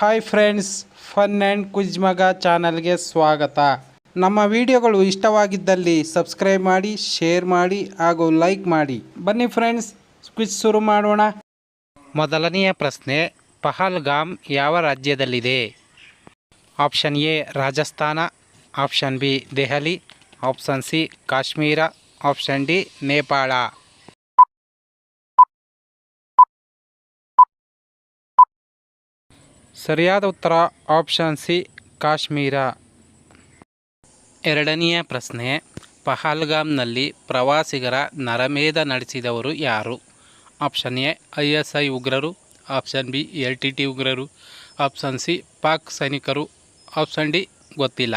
Hi friends, fun and quiz ಮಗ ಚಾನಲ್ಗೆ ಸ್ವಾಗತ. ನಮ್ಮ ವಿಡಿಯೋಗಳು ಇಷ್ಟವಾಗಿದ್ದಲ್ಲಿ ಸಬ್ಸ್ಕ್ರೈಬ್ ಮಾಡಿ, ಶೇರ್ ಮಾಡಿ ಹಾಗೂ ಲೈಕ್ ಮಾಡಿ. ಬನ್ನಿ ಫ್ರೆಂಡ್ಸ್, ಕ್ವಿಜ್ ಶುರು ಮಾಡೋಣ. ಮೊದಲನೆಯ ಪ್ರಶ್ನೆ, ಪಹಲ್ಗಾಮ್ ಯಾವ ರಾಜ್ಯದಲ್ಲಿದೆ? Option A Rajasthan, option B Delhi, option C Kashmir, option D Nepal. ಸರಿಯಾದ ಉತ್ತರ ಆಪ್ಷನ್ ಸಿ ಕಾಶ್ಮೀರ. ಎರಡನೆಯ ಪ್ರಶ್ನೆ, ಪಹಲ್ಗಾಮ್ನಲ್ಲಿ ಪ್ರವಾಸಿಗರ ನರಮೇಧ ನಡೆಸಿದವರು ಯಾರು? ಆಪ್ಷನ್ ಎ ISI ಉಗ್ರರು, ಆಪ್ಷನ್ ಬಿ LTT ಉಗ್ರರು, ಆಪ್ಷನ್ ಸಿ ಪಾಕ್ ಸೈನಿಕರು, ಆಪ್ಷನ್ ಡಿ ಗೊತ್ತಿಲ್ಲ.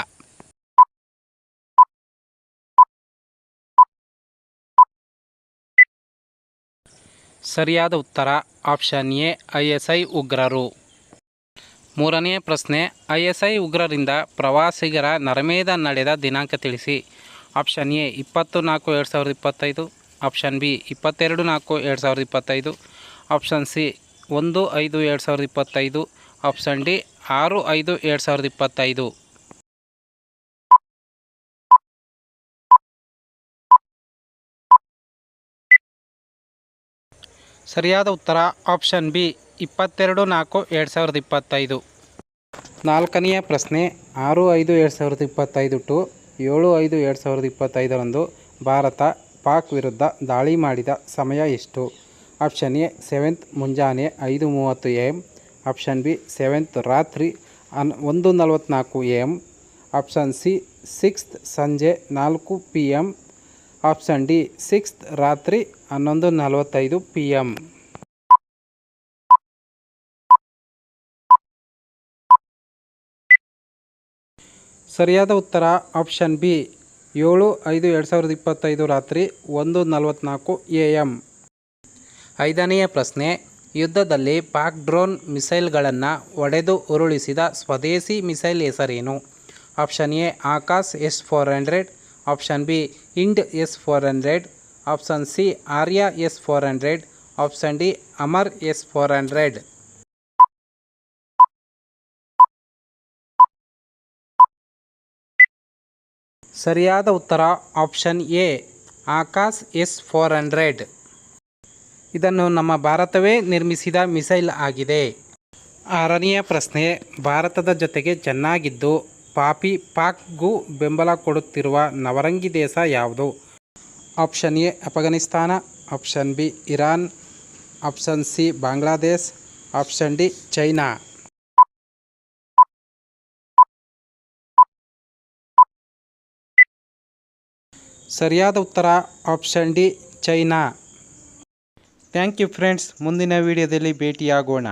ಸರಿಯಾದ ಉತ್ತರ ಆಪ್ಷನ್ ಎ ISI ಉಗ್ರರು. ಮೂರನೆಯ ಪ್ರಶ್ನೆ, ISI ಉಗ್ರರಿಂದ ಪ್ರವಾಸಿಗರ ನರಮೇಧ ನಡೆದ ದಿನಾಂಕ ತಿಳಿಸಿ. Option A 20/4/2025, option B 22/4/2025, option C 1/5/2025, option D 6/5/2025. ಸರಿಯಾದ ಉತ್ತರ ಆಪ್ಷನ್ ಬಿ 22/4/2025. ನಾಲ್ಕನೆಯ ಪ್ರಶ್ನೆ, 6/5/2025 ಟು 7/5/2025 ಭಾರತ ಪಾಕ್ ವಿರುದ್ಧ ದಾಳಿ ಮಾಡಿದ ಸಮಯ ಎಷ್ಟು? ಆಪ್ಷನ್ ಎ 7th ಮುಂಜಾನೆ 5:30 AM, ಆಪ್ಷನ್ ಬಿ 7th ರಾತ್ರಿ 1:44 AM, ಆಪ್ಷನ್ ಸಿ 6th ಸಂಜೆ 4 PM, ಆಪ್ಷನ್ ಡಿ 6th ರಾತ್ರಿ 11:45 PM. ಸರಿಯಾದ ಉತ್ತರ ಆಪ್ಷನ್ ಬಿ 7/5/2025 ರಾತ್ರಿ 1:44 AM. ಐದನೆಯ ಪ್ರಶ್ನೆ, ಯುದ್ಧದಲ್ಲಿ ಪಾಕ್ ಡ್ರೋನ್ ಮಿಸೈಲ್ಗಳನ್ನು ಹೊಡೆದು ಉರುಳಿಸಿದ ಸ್ವದೇಶಿ ಮಿಸೈಲ್ ಹೆಸರೇನು? Option A Akash S-400, option B end S-400, option C Arya S-400, option D Amar S-400. ಸರಿಯಾದ ಉತ್ತರ ಆಪ್ಷನ್ ಎ ಆಕಾಶ್ S-400. ಇದನ್ನು ನಮ್ಮ ಭಾರತವೇ ನಿರ್ಮಿಸಿದ ಮಿಸೈಲ್ ಆಗಿದೆ. ಆರನೆಯ ಪ್ರಶ್ನೆ, ಭಾರತದ ಜೊತೆಗೆ ಚೆನ್ನಾಗಿದ್ದು ಪಾಕ್ಗೂ ಬೆಂಬಲ ಕೊಡುತ್ತಿರುವ ನವರಂಗಿ ದೇಶ ಯಾವುದು? Option A Afghanistan, option B Iran, option C Bangladesh, option D China. ಸರಿಯಾದ ಉತ್ತರ option D China. Thank you friends, ಮುಂದಿನ ವಿಡಿಯೋದಲ್ಲಿ ಭೇಟಿಯಾಗೋಣ.